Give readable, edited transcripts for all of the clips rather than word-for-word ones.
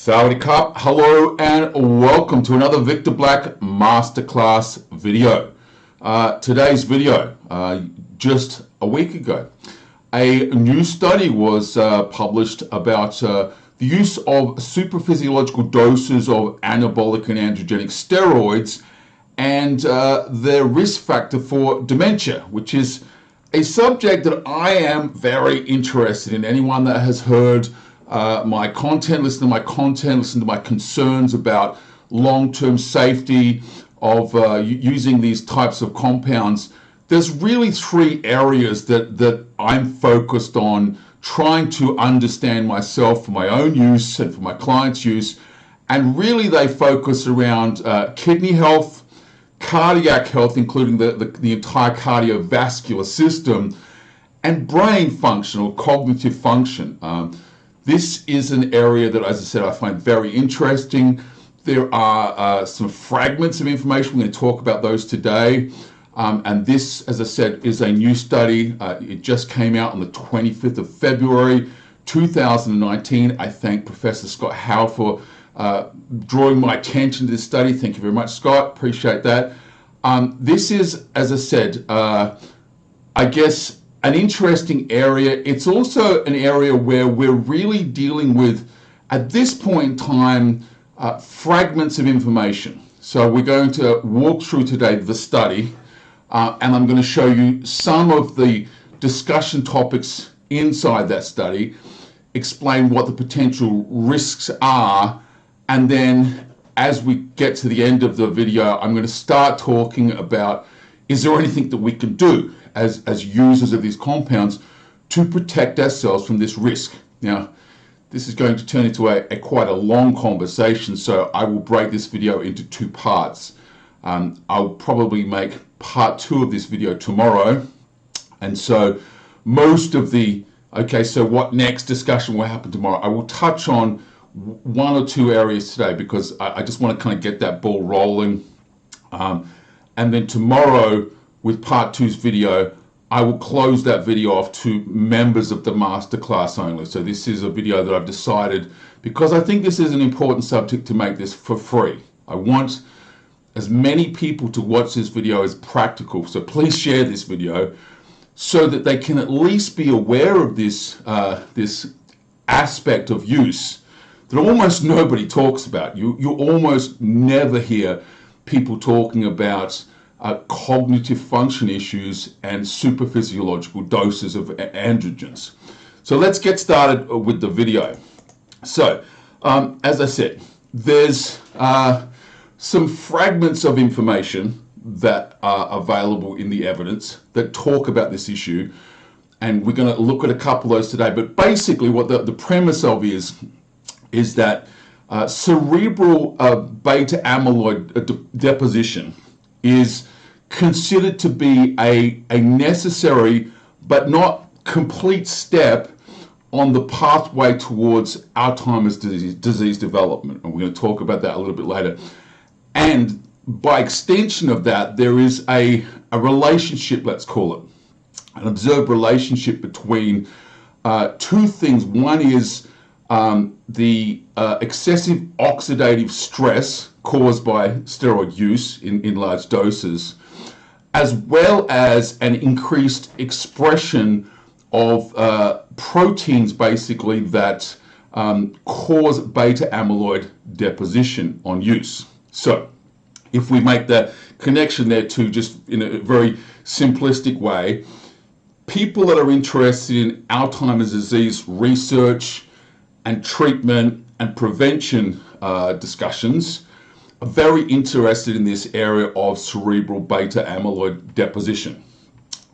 Sawadee Cup, hello and welcome to another Victor Black Masterclass video. Today's video, just a week ago, a new study was published about the use of supraphysiological doses of anabolic and androgenic steroids and their risk factor for dementia, which is a subject that I am very interested in. Anyone that has heard my content, listen to my concerns about long-term safety of using these types of compounds. There's really three areas that I'm focused on trying to understand myself for my own use and for my clients' use. And really they focus around kidney health, cardiac health, including the entire cardiovascular system, and brain function or cognitive function. This is an area that, as I said, I find very interesting. There are some fragments of information. We're going to talk about those today. And this, as I said, is a new study. It just came out on the 25th of February, 2019. I thank Professor Scott Howe for drawing my attention to this study. Thank you very much, Scott. Appreciate that. This is, as I said, I guess, an interesting area. It's also an area where we're really dealing with, at this point in time, fragments of information. So we're going to walk through today the study, and I'm going to show you some of the discussion topics inside that study, explain what the potential risks are, and then as we get to the end of the video, I'm going to start talking about, is there anything that we can do as users of these compounds to protect ourselves from this risk? Now, this is going to turn into quite a long conversation, so I will break this video into two parts. I'll probably make part 2 of this video tomorrow, and so most of the, okay, so what next discussion will happen tomorrow, I will touch on one or two areas today because I just want to kind of get that ball rolling. And then tomorrow, with part 2's video, I will close that video off to members of the masterclass only. So this is a video that I've decided, because I think this is an important subject, to make this for free. I want as many people to watch this video as practical. So please share this video so that they can at least be aware of this, this aspect of use that almost nobody talks about. You almost never hear people talking about cognitive function issues and supraphysiological doses of androgens. So let's get started with the video. So, as I said, there's some fragments of information that are available in the evidence that talk about this issue, and we're going to look at a couple of those today. But basically what the premise of is that cerebral beta-amyloid deposition is considered to be a necessary but not complete step on the pathway towards Alzheimer's disease development. And we're going to talk about that a little bit later. And by extension of that, there is a relationship, let's call it, an observed relationship between two things. One is the excessive oxidative stress caused by steroid use in large doses, as well as an increased expression of proteins, basically, that cause beta-amyloid deposition on use. So if we make the connection there to, just in a very simplistic way, people that are interested in Alzheimer's disease research and treatment and prevention discussions are very interested in this area of cerebral beta-amyloid deposition.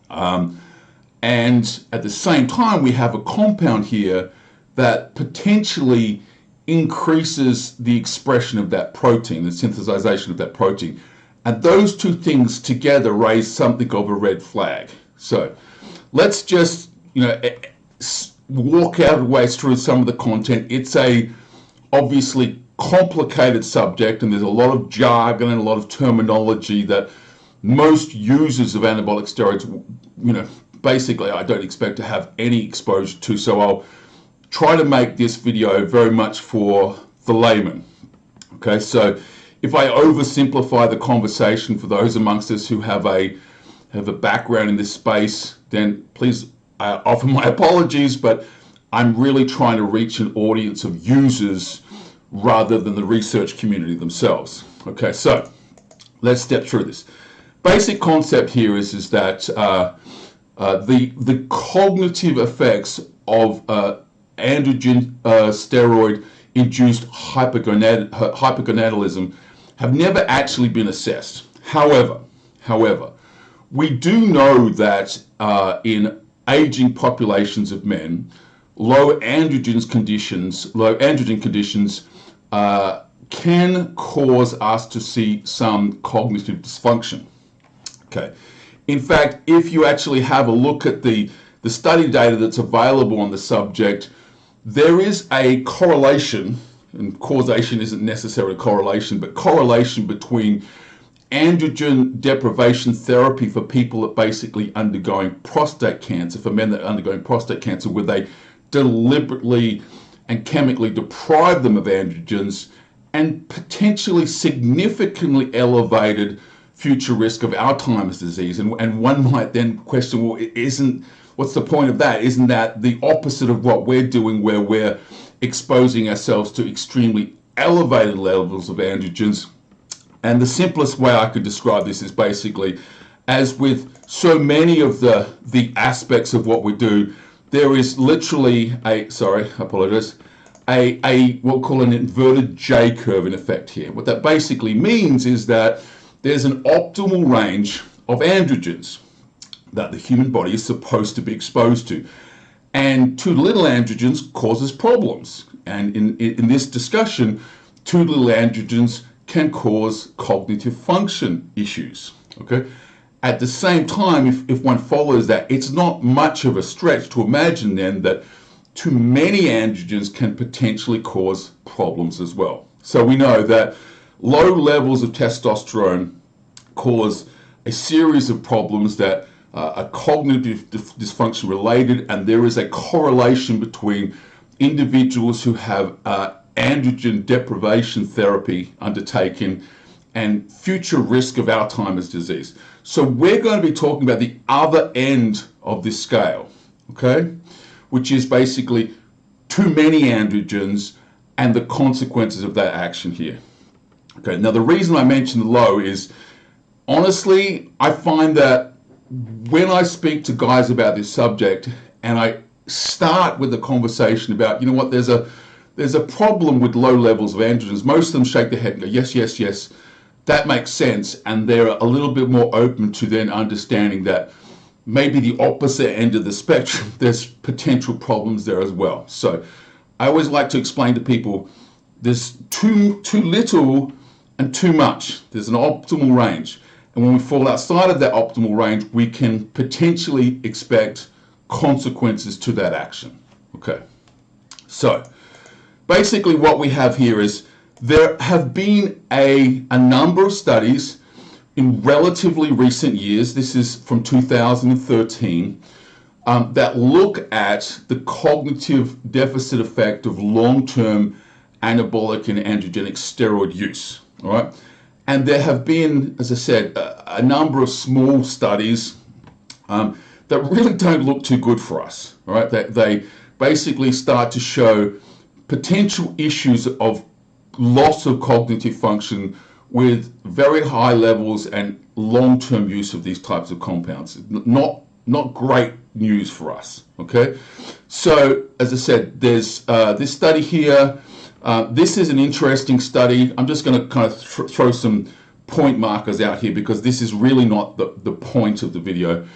And at the same time, we have a compound here that potentially increases the expression of that protein, the synthesization of that protein. And those two things together raise something of a red flag. So let's just, walk our ways through some of the content. It's a obviously complicated subject, and there's a lot of jargon and a lot of terminology that most users of anabolic steroids, basically I don't expect to have any exposure to. So I'll try to make this video very much for the layman. Okay, so if I oversimplify the conversation for those amongst us who have a background in this space, then please offer my apologies, but I'm really trying to reach an audience of users rather than the research community themselves. Okay, so let's step through this. Basic concept here is that the cognitive effects of androgen steroid-induced hypergonadalism have never actually been assessed. However, we do know that in aging populations of men, low androgen conditions can cause us to see some cognitive dysfunction. Okay. In fact, if you actually have a look at the study data that's available on the subject, there is a correlation, and causation isn't necessarily correlation, but correlation between androgen deprivation therapy for people that basically undergoing prostate cancer, for men that are undergoing prostate cancer, where they deliberately and chemically deprive them of androgens, and potentially significantly elevated future risk of Alzheimer's disease. And one might then question, well, what's the point of that? Isn't that the opposite of what we're doing, where we're exposing ourselves to extremely elevated levels of androgens? And the simplest way I could describe this is basically, as with so many of the aspects of what we do, there is literally we'll call an inverted J curve in effect here. What that basically means is that there's an optimal range of androgens that the human body is supposed to be exposed to. And too little androgens causes problems. And in this discussion, too little androgens can cause cognitive function issues. Okay. At the same time, if one follows that, it's not much of a stretch to imagine then that too many androgens can potentially cause problems as well. So we know that low levels of testosterone cause a series of problems that are cognitive dysfunction related, and there is a correlation between individuals who have androgen deprivation therapy undertaken and future risk of Alzheimer's disease. So we're going to be talking about the other end of this scale, okay, which is basically too many androgens and the consequences of that action here. Okay, now the reason I mention low is, honestly, I find that when I speak to guys about this subject and I start with a conversation about, you know what, there's a problem with low levels of androgens, most of them shake their head and go, yes, yes, yes, that makes sense. And they're a little bit more open to then understanding that maybe the opposite end of the spectrum, there's potential problems there as well. So I always like to explain to people, there's too little and too much. There's an optimal range. And when we fall outside of that optimal range, we can potentially expect consequences to that action. Okay. So basically what we have here is there have been a number of studies in relatively recent years, this is from 2013, that look at the cognitive deficit effect of long-term anabolic and androgenic steroid use. All right, and there have been, as I said, a number of small studies that really don't look too good for us. All right, they basically start to show potential issues of loss of cognitive function with very high levels and long-term use of these types of compounds. Not great news for us. Okay, so as I said, there's this study here. This is an interesting study. I'm just going to kind of throw some point markers out here because this is really not the point of the video.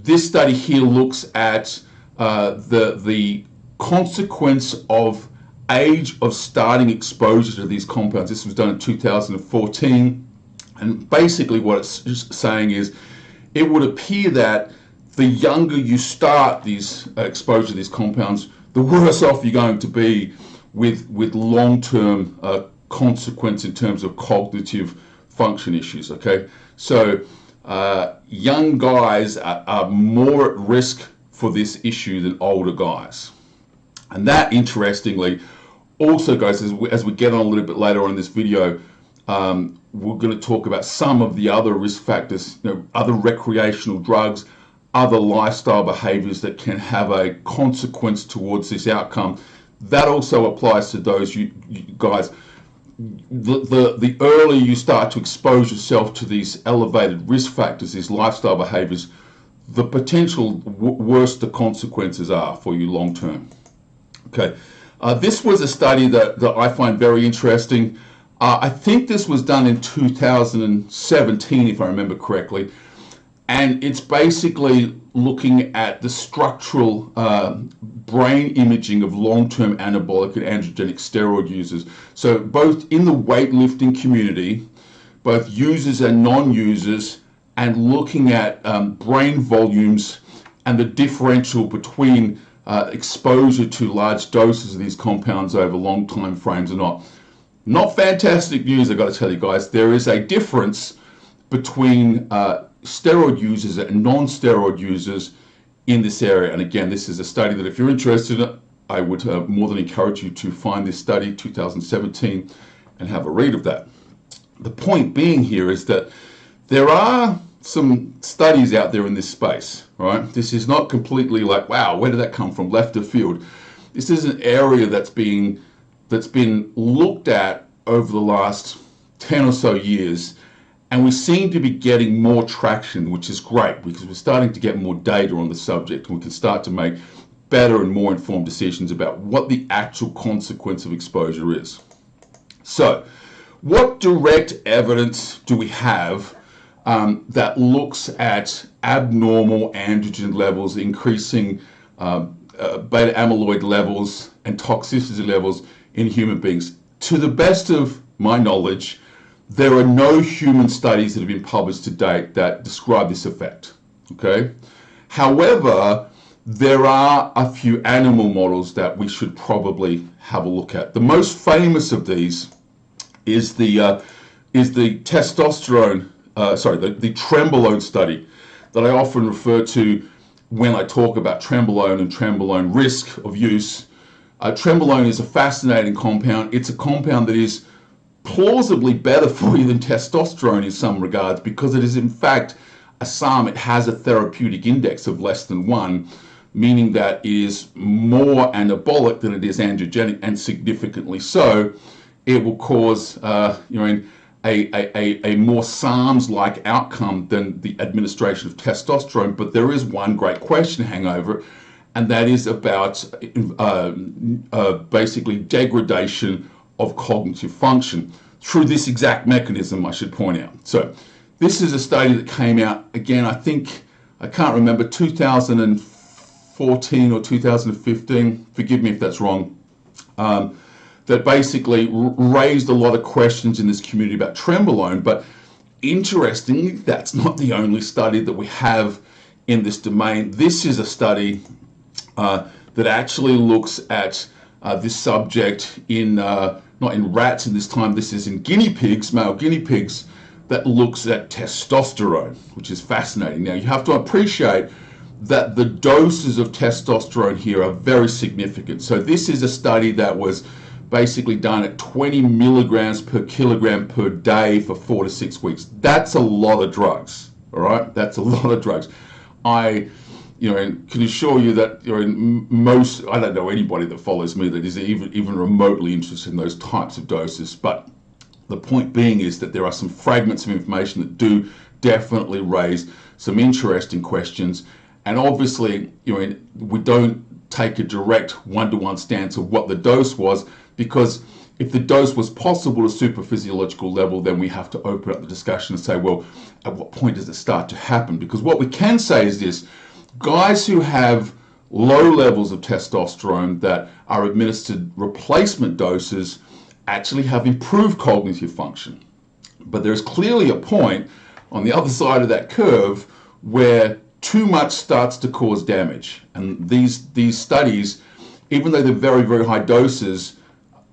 This study here looks at the consequence of age of starting exposure to these compounds. This was done in 2014, and basically what it's saying is it would appear that the younger you start these exposure to these compounds, the worse off you're going to be with long-term consequence in terms of cognitive function issues. Okay, so young guys are more at risk for this issue than older guys. And that, interestingly, Also, guys, as we get on a little bit later on in this video, we're going to talk about some of the other risk factors, other recreational drugs, other lifestyle behaviors that can have a consequence towards this outcome. That also applies to those you guys. The earlier you start to expose yourself to these elevated risk factors, these lifestyle behaviors, the potential worse the consequences are for you long term. Okay, this was a study that I find very interesting. I think this was done in 2017, if I remember correctly, and it's basically looking at the structural brain imaging of long-term anabolic and androgenic steroid users. So both in the weightlifting community, both users and non-users, and looking at brain volumes and the differential between exposure to large doses of these compounds over long time frames or not. Not fantastic news, I've got to tell you guys. There is a difference between steroid users and non-steroid users in this area. And again, this is a study that if you're interested in it, I would more than encourage you to find this study, 2017, and have a read of that. The point being here is that there are some studies out there in this space, right? This is not completely like, wow, where did that come from, left of field. This is an area that's been looked at over the last 10 or so years, and we seem to be getting more traction, which is great because we're starting to get more data on the subject, and we can start to make better and more informed decisions about what the actual consequence of exposure is. So, what direct evidence do we have that looks at abnormal androgen levels increasing beta-amyloid levels and toxicity levels in human beings? To the best of my knowledge, there are no human studies that have been published to date that describe this effect. Okay. However, there are a few animal models that we should probably have a look at. The most famous of these is the testosterone, the trenbolone study that I often refer to when I talk about trenbolone and trenbolone risk of use. Trenbolone is a fascinating compound. It's a compound that is plausibly better for you than testosterone in some regards because it is in fact a SARM. It has a therapeutic index of less than 1, meaning that it is more anabolic than it is androgenic, and significantly so. It will cause a more SARMs-like outcome than the administration of testosterone. But there is one great question hanging over it, and that is about basically degradation of cognitive function through this exact mechanism, I should point out. So this is a study that came out, again, I can't remember, 2014 or 2015, forgive me if that's wrong, that basically raised a lot of questions in this community about trenbolone. But interestingly, that's not the only study that we have in this domain. This is a study that actually looks at this subject in, not in rats, and this time this is in guinea pigs, male guinea pigs, that looks at testosterone, which is fascinating. Now, you have to appreciate that the doses of testosterone here are very significant. So this is a study that was basically done at 20 milligrams per kilogram per day for 4 to 6 weeks. That's a lot of drugs, all right? That's a lot of drugs. I can assure you that I don't know anybody that follows me that is even remotely interested in those types of doses. But the point being is that there are some fragments of information that do definitely raise some interesting questions. And obviously, we don't take a direct one-to-one stance of what the dose was, because if the dose was possible at a supraphysiological level, then we have to open up the discussion and say, well, at what point does it start to happen? Because what we can say is this: guys who have low levels of testosterone that are administered replacement doses actually have improved cognitive function. But there's clearly a point on the other side of that curve where too much starts to cause damage. And these studies, even though they're very, very high doses,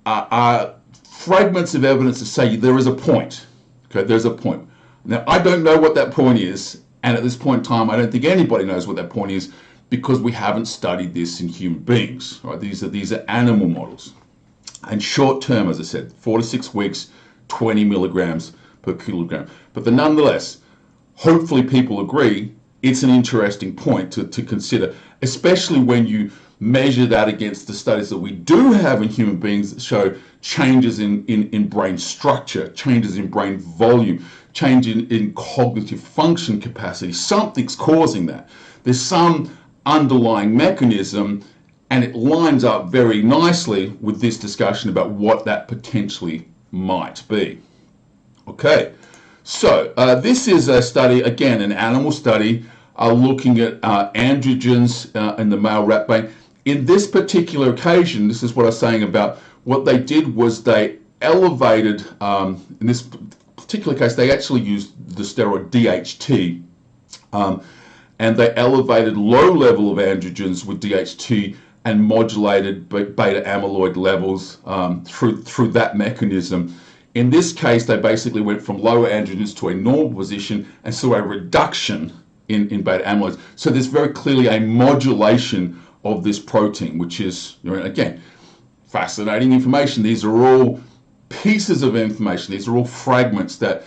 are fragments of evidence to say there is a point. Okay, there's a point. Now, I don't know what that point is, and at this point in time, I don't think anybody knows what that point is, because we haven't studied this in human beings. Right? These are animal models. And short term, as I said, 4 to 6 weeks, 20 milligrams per kilogram. But nonetheless, hopefully people agree it's an interesting point to consider, especially when you measure that against the studies that we do have in human beings that show changes in brain structure, changes in brain volume, change in cognitive function capacity. Something's causing that. There's some underlying mechanism, and it lines up very nicely with this discussion about what that potentially might be. Okay, so this is a study, again, an animal study, looking at androgens in the male rat brain. In this particular occasion, this is what I was saying about what they did was they elevated, in this particular case, they actually used the steroid DHT, and they elevated low level of androgens with DHT and modulated beta-amyloid levels through that mechanism. In this case, they basically went from lower androgens to a normal position and saw a reduction in beta-amyloid. So there's very clearly a modulation of this protein, which is, again, fascinating information. These are all pieces of information. These are all fragments that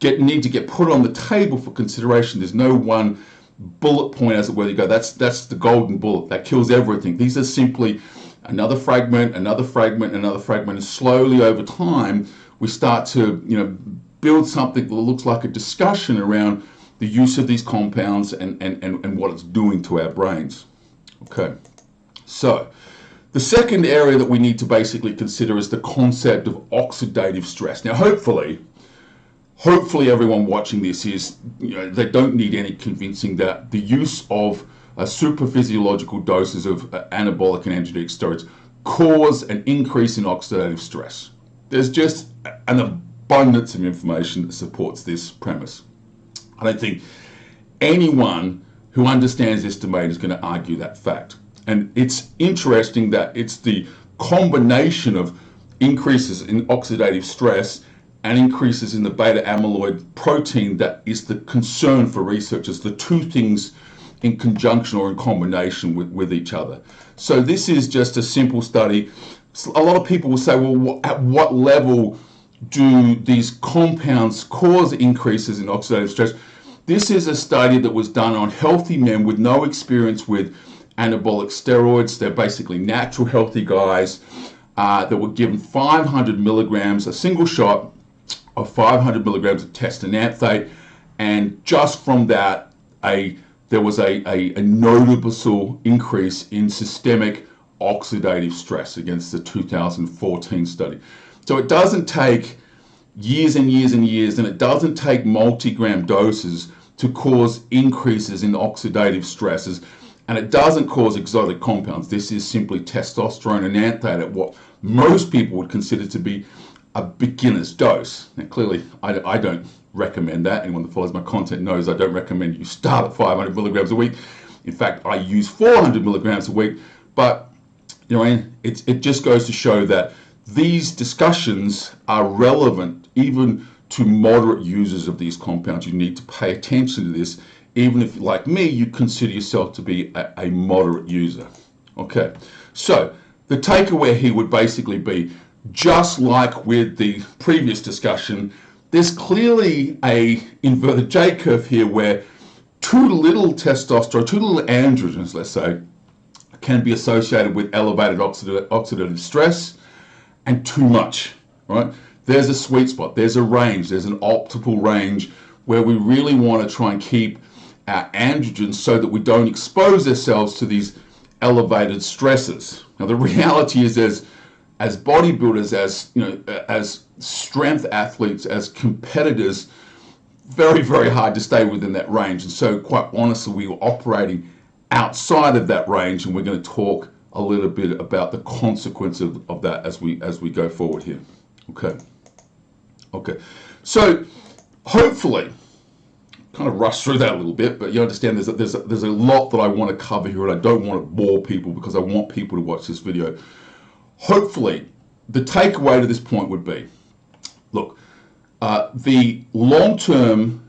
need to get put on the table for consideration. There's no one bullet point, as it were. You go, that's the golden bullet that kills everything. These are simply another fragment, another fragment, another fragment, and slowly over time we start to build something that looks like a discussion around the use of these compounds and what it's doing to our brains. Okay, so the second area that we need to basically consider is the concept of oxidative stress. Now, hopefully everyone watching this is, they don't need any convincing that the use of supraphysiological doses of anabolic and androgenic steroids cause an increase in oxidative stress. There's just an abundance of information that supports this premise. I don't think anyone who understands this domain is going to argue that fact. And it's interesting that it's the combination of increases in oxidative stress and increases in the beta-amyloid protein that is the concern for researchers, the two things in conjunction or in combination with each other. So this is just a simple study. A lot of people will say, well, at what level do these compounds cause increases in oxidative stress? This is a study that was done on healthy men with no experience with anabolic steroids. They're basically natural healthy guys that were given 500 milligrams, a single shot of 500 milligrams of testananthate, and just from that, there was a noticeable increase in systemic oxidative stress against the 2014 study. So it doesn't take years and years and years, and it doesn't take multi-gram doses to cause increases in oxidative stresses, and it doesn't cause exotic compounds. This is simply testosterone and anthate at what most people would consider to be a beginner's dose. Now, clearly, I don't recommend that. Anyone that follows my content knows I don't recommend you start at 500 milligrams a week. In fact, I use 400 milligrams a week, but it just goes to show that these discussions are relevant even to moderate users of these compounds. You need to pay attention to this, even if, like me, you consider yourself to be a moderate user. Okay, so the takeaway here would basically be, just like with the previous discussion, there's clearly a inverted J curve here where too little testosterone, too little androgens, let's say, can be associated with elevated oxidative stress, and too much, right? There's a sweet spot, there's a range, there's an optimal range where we really want to try and keep our androgens so that we don't expose ourselves to these elevated stresses. Now, the reality is, as bodybuilders, as strength athletes, as competitors, very, very hard to stay within that range. And so, quite honestly, we were operating outside of that range, and we're going to talk a little bit about the consequence of that as we go forward here. Okay. So, hopefully, kind of rush through that a little bit, but you understand there's a lot that I want to cover here, and I don't want to bore people because I want people to watch this video. Hopefully, the takeaway to this point would be, look, the long-term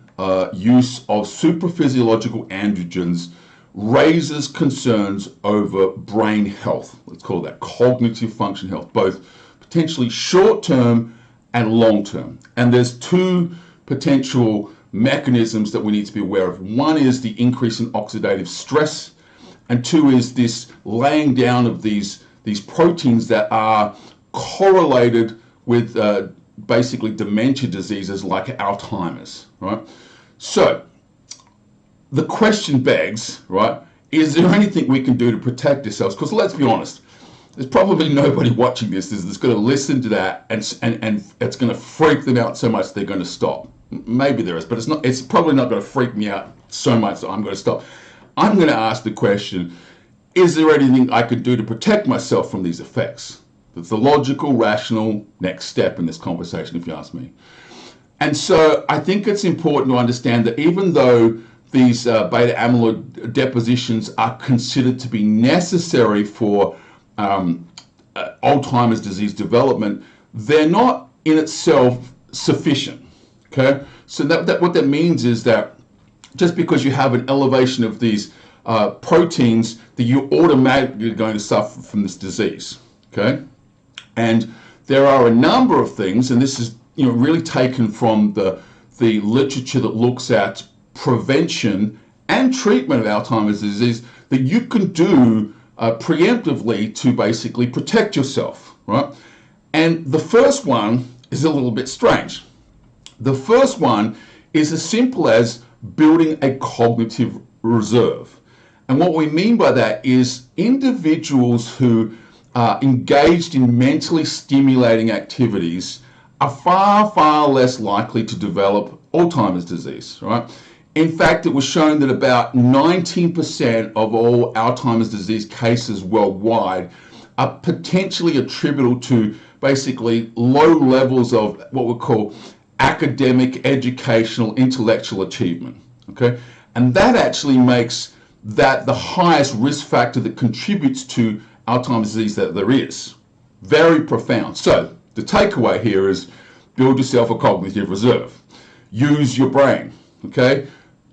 use of supraphysiological androgens raises concerns over brain health. Let's call that cognitive function health, both potentially short-term and long-term. And there's two potential mechanisms that we need to be aware of. One is the increase in oxidative stress, and two is this laying down of these proteins that are correlated with basically dementia diseases like Alzheimer's, right? So the question begs, right, is there anything we can do to protect ourselves? Because let's be honest, there's probably nobody watching this that's going to listen to that and it's going to freak them out so much they're going to stop. Maybe there is, but it's probably not going to freak me out so much that I'm going to stop. I'm going to ask the question, is there anything I could do to protect myself from these effects? That's the logical, rational next step in this conversation, if you ask me. And so I think it's important to understand that even though these beta-amyloid depositions are considered to be necessary for Alzheimer's disease development, they're not in itself sufficient. Okay, so that what that means is that just because you have an elevation of these proteins, that you're automatically going to suffer from this disease. Okay, and there are a number of things, and this is really taken from the literature that looks at prevention and treatment of Alzheimer's disease, that you can do preemptively to basically protect yourself, right? And the first one is a little bit strange. The first one is as simple as building a cognitive reserve. And what we mean by that is individuals who are engaged in mentally stimulating activities are far, far less likely to develop Alzheimer's disease, right? In fact, it was shown that about 19% of all Alzheimer's disease cases worldwide are potentially attributable to basically low levels of what we call academic, educational, intellectual achievement, okay? And that actually makes that the highest risk factor that contributes to Alzheimer's disease that there is. Very profound. So the takeaway here is build yourself a cognitive reserve. Use your brain, okay?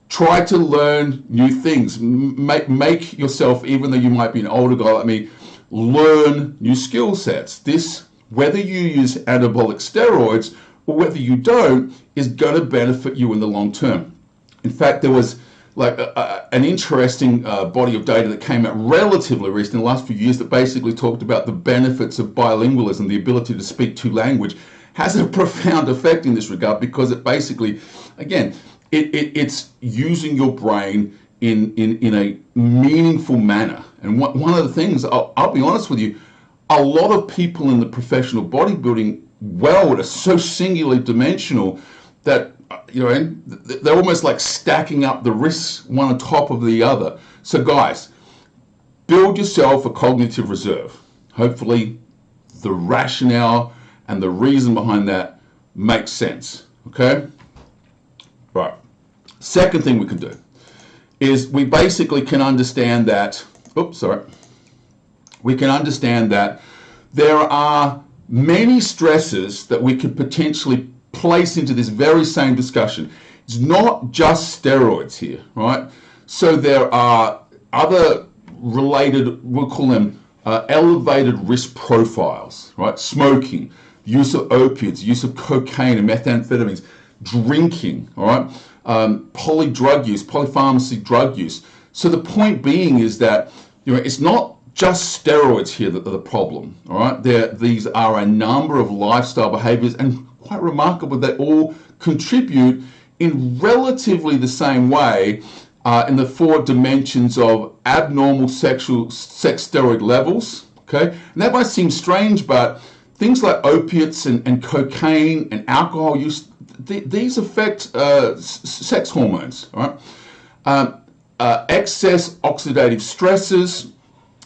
Try to learn new things. Make yourself, even though you might be an older guy like me, learn new skill sets. This, whether you use anabolic steroids or whether you don't, is going to benefit you in the long term. In fact, there was like an interesting body of data that came out relatively recent in the last few years that basically talked about the benefits of bilingualism, the ability to speak two languages, has a profound effect in this regard, because it basically, again, it's using your brain in a meaningful manner. And one of the things, I'll be honest with you, a lot of people in the professional bodybuilding world are so singularly dimensional that they're almost like stacking up the risks one on top of the other. So guys, build yourself a cognitive reserve. Hopefully the rationale and the reason behind that makes sense, okay? Right. Second thing we can do is we basically can understand that, we can understand that there are many stresses that we could potentially place into this very same discussion. It's not just steroids here, right? So there are other related, we'll call them elevated risk profiles, right? Smoking, use of opiates, use of cocaine and methamphetamines, drinking, all right? Polydrug use, polypharmacy drug use. So the point being is that it's not just steroids here that are the problem, all right? These are a number of lifestyle behaviors, and quite remarkable, they all contribute in relatively the same way in the four dimensions of abnormal sex steroid levels, okay? And that might seem strange, but things like opiates and cocaine and alcohol use, these affect sex hormones, all right? Excess oxidative stresses,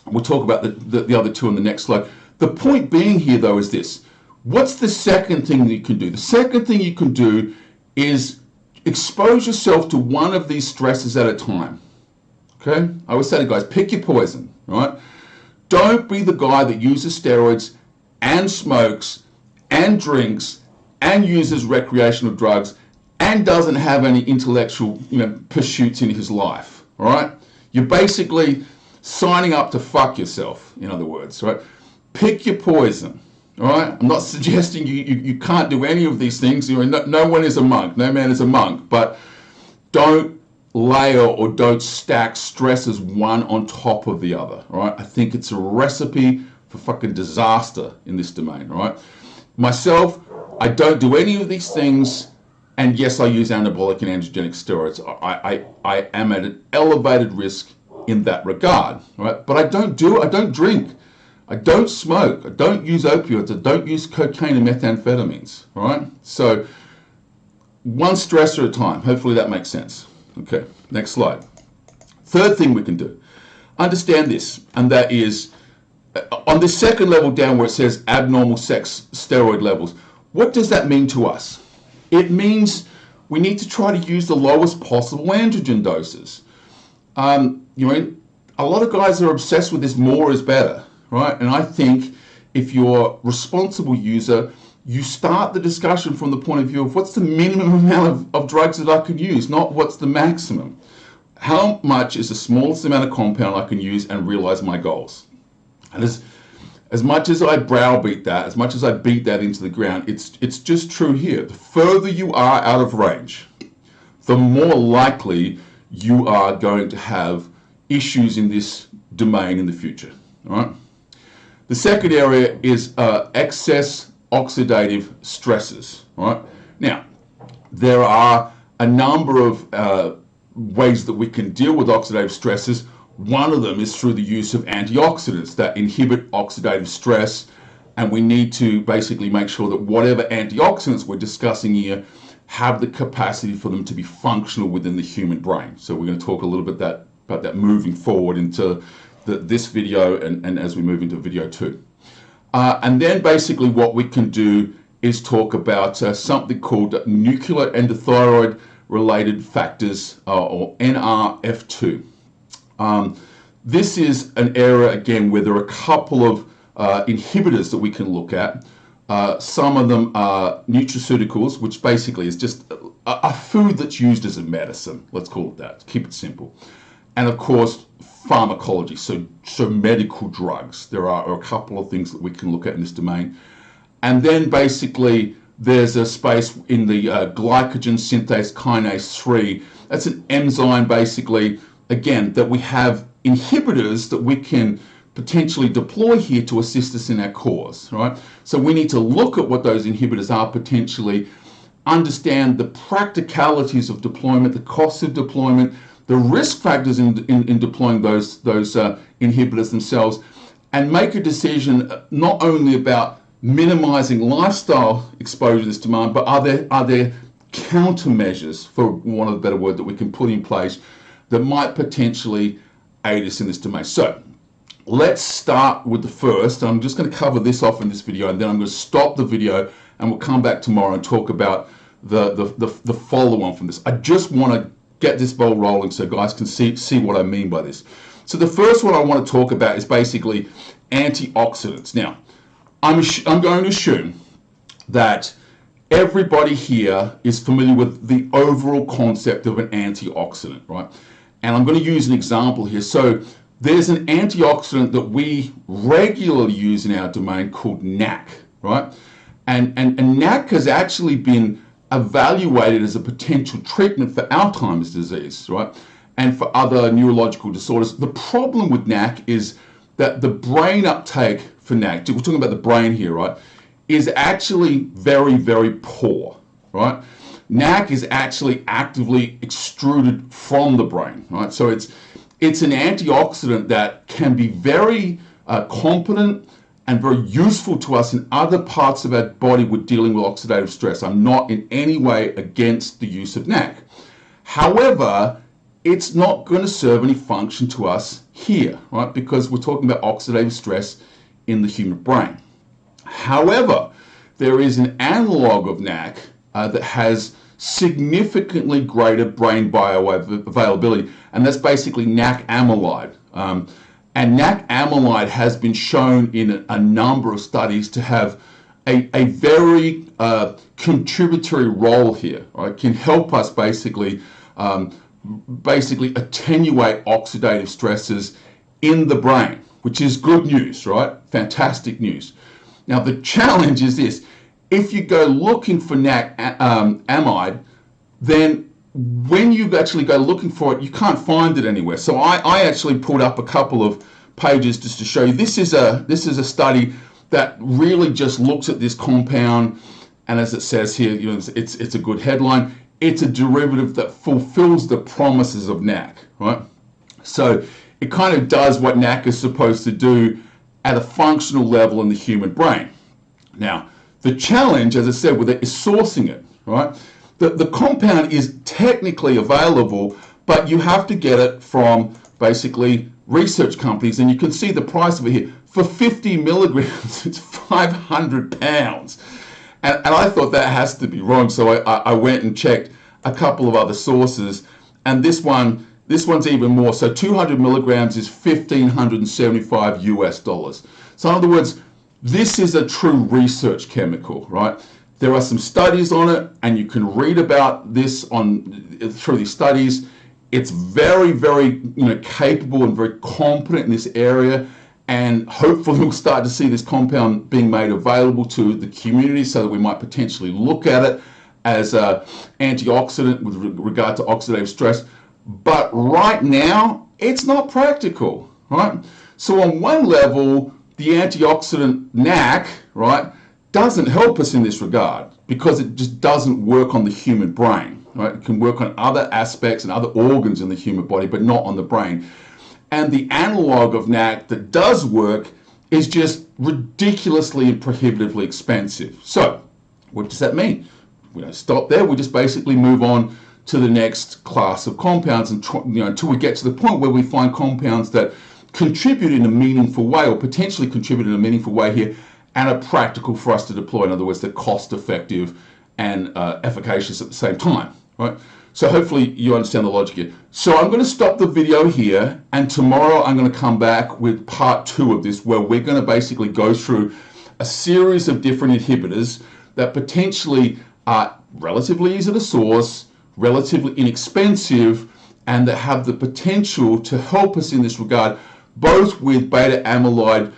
we'll talk about the other two on the next slide. The point being here, though, is this. What's the second thing that you can do? The second thing you can do is expose yourself to one of these stresses at a time, okay? I always say to guys, pick your poison, right? Don't be the guy that uses steroids and smokes and drinks and uses recreational drugs and doesn't have any intellectual pursuits in his life, all right? You're basically signing up to fuck yourself, in other words, right? Pick your poison, All right, I'm not suggesting you can't do any of these things. You know, no one is a monk, no man is a monk, but don't layer or don't stack stresses one on top of the other. All right, I think it's a recipe for fucking disaster in this domain. All right, myself, I don't do any of these things, and yes, I use anabolic and androgenic steroids. I am at an elevated risk in that regard. All right, but I don't drink. I don't smoke, I don't use opioids, I don't use cocaine and methamphetamines, all right? So one stressor at a time. Hopefully that makes sense. Okay, next slide. Third thing we can do, understand this, and that is on the second level down where it says abnormal sex steroid levels, what does that mean to us? It means we need to try to use the lowest possible androgen doses. You know, a lot of guys are obsessed with this more is better. Right? And I think if you're a responsible user, you start the discussion from the point of view of what's the minimum amount of drugs that I can use, not what's the maximum. How much is the smallest amount of compound I can use and realize my goals? And as much as I browbeat that, as much as I beat that into the ground, it's just true here. The further you are out of range, the more likely you are going to have issues in this domain in the future. All right? The second area is excess oxidative stresses. All right? Now, there are a number of ways that we can deal with oxidative stresses. One of them is through the use of antioxidants that inhibit oxidative stress, and we need to basically make sure that whatever antioxidants we're discussing here have the capacity for them to be functional within the human brain. So we're going to talk a little bit about that moving forward into this video and as we move into video 2. And then basically what we can do is talk about something called nuclear endothyroid related factors or NRF2. This is an area again where there are a couple of inhibitors that we can look at. Some of them are nutraceuticals, which basically is just a food that's used as a medicine. Let's call it that, keep it simple. And of course, pharmacology, so medical drugs. There are a couple of things that we can look at in this domain. And then basically there's a space in the glycogen synthase kinase 3. That's an enzyme basically, again, that we have inhibitors that we can potentially deploy here to assist us in our cause, right? So we need to look at what those inhibitors are potentially, understand the practicalities of deployment, the costs of deployment, the risk factors in deploying those inhibitors themselves, and make a decision not only about minimizing lifestyle exposure to this demand, but are there countermeasures, for want of a better word, that we can put in place that might potentially aid us in this domain. So let's start with the first. I'm just going to cover this off in this video, and then I'm going to stop the video and we'll come back tomorrow and talk about the follow-on from this. I just want to get this ball rolling so guys can see what I mean by this. So the first one I want to talk about is basically antioxidants. Now, I'm going to assume that everybody here is familiar with the overall concept of an antioxidant, right? And I'm going to use an example here. So there's an antioxidant that we regularly use in our domain called NAC, right? And NAC has actually been evaluated as a potential treatment for Alzheimer's disease, right? And for other neurological disorders. The problem with NAC is that the brain uptake for NAC, we're talking about the brain here, right, is actually very, very poor, right? NAC is actually actively extruded from the brain, right? So it's an antioxidant that can be very competent and very useful to us in other parts of our body with dealing with oxidative stress. I'm not in any way against the use of NAC. However, it's not going to serve any function to us here, right? Because we're talking about oxidative stress in the human brain. However, there is an analog of NAC that has significantly greater brain bioavailability, and that's basically NAC amyloid. And NAC amyloid has been shown in a number of studies to have a very contributory role here, right? Can help us basically attenuate oxidative stresses in the brain, which is good news, right? Fantastic news. Now the challenge is this: if you go looking for NAC amide, then when you actually go looking for it, you can't find it anywhere. So I actually pulled up a couple of pages just to show you. This is a study that really just looks at this compound, and as it says here, you know, it's a good headline. It's a derivative that fulfills the promises of NAC, right? So it kind of does what NAC is supposed to do at a functional level in the human brain. Now, the challenge, as I said, with it is sourcing it, right? The compound is technically available, but you have to get it from basically research companies, and you can see the price of it here. For 50 milligrams, it's 500 pounds. And I thought that has to be wrong, so I went and checked a couple of other sources, and this one's even more. So 200 milligrams is $1,575 US. So in other words, this is a true research chemical, right? There are some studies on it, and you can read about this through these studies. It's very, very capable and very competent in this area, and hopefully we'll start to see this compound being made available to the community so that we might potentially look at it as an antioxidant with regard to oxidative stress. But right now, it's not practical, right? So on one level, the antioxidant NAC, right, doesn't help us in this regard because it just doesn't work on the human brain, right? It can work on other aspects and other organs in the human body, but not on the brain. And the analog of NAC that does work is just ridiculously and prohibitively expensive. So what does that mean? We don't stop there. We just basically move on to the next class of compounds, and until we get to the point where we find compounds that contribute in a meaningful way, or potentially contribute in a meaningful way here, and are practical for us to deploy. In other words, they're cost effective and efficacious at the same time, right? So hopefully you understand the logic here. So I'm going to stop the video here, and tomorrow I'm going to come back with part 2 of this, where we're going to basically go through a series of different inhibitors that potentially are relatively easy to source, relatively inexpensive, and that have the potential to help us in this regard, both with beta-amyloid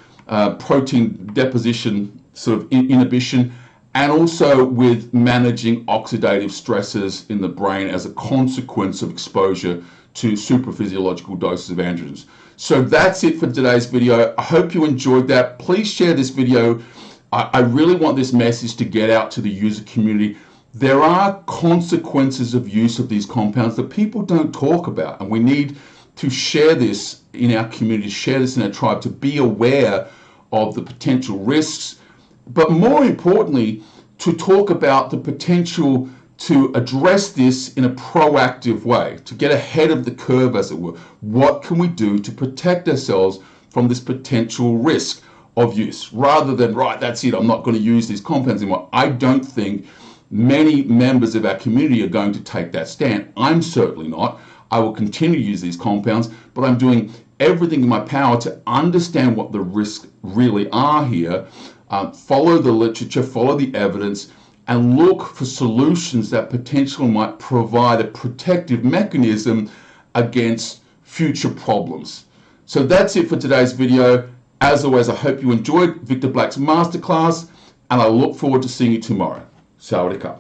protein deposition sort of inhibition, and also with managing oxidative stresses in the brain as a consequence of exposure to supraphysiological doses of androgens. So that's it for today's video. I hope you enjoyed that. Please share this video. I really want this message to get out to the user community. There are consequences of use of these compounds that people don't talk about, and we need to share this in our community, share this in our tribe, to be aware of the potential risks, but more importantly, to talk about the potential to address this in a proactive way, to get ahead of the curve, as it were. What can we do to protect ourselves from this potential risk of use, rather than, right, that's it, I'm not going to use these compounds anymore. I don't think many members of our community are going to take that stand. I'm certainly not. I will continue to use these compounds, but I'm doing everything in my power to understand what the risks really are here, follow the literature, follow the evidence, and look for solutions that potentially might provide a protective mechanism against future problems. So that's it for today's video. As always, I hope you enjoyed Victor Black's masterclass, and I look forward to seeing you tomorrow. Sawadee ka.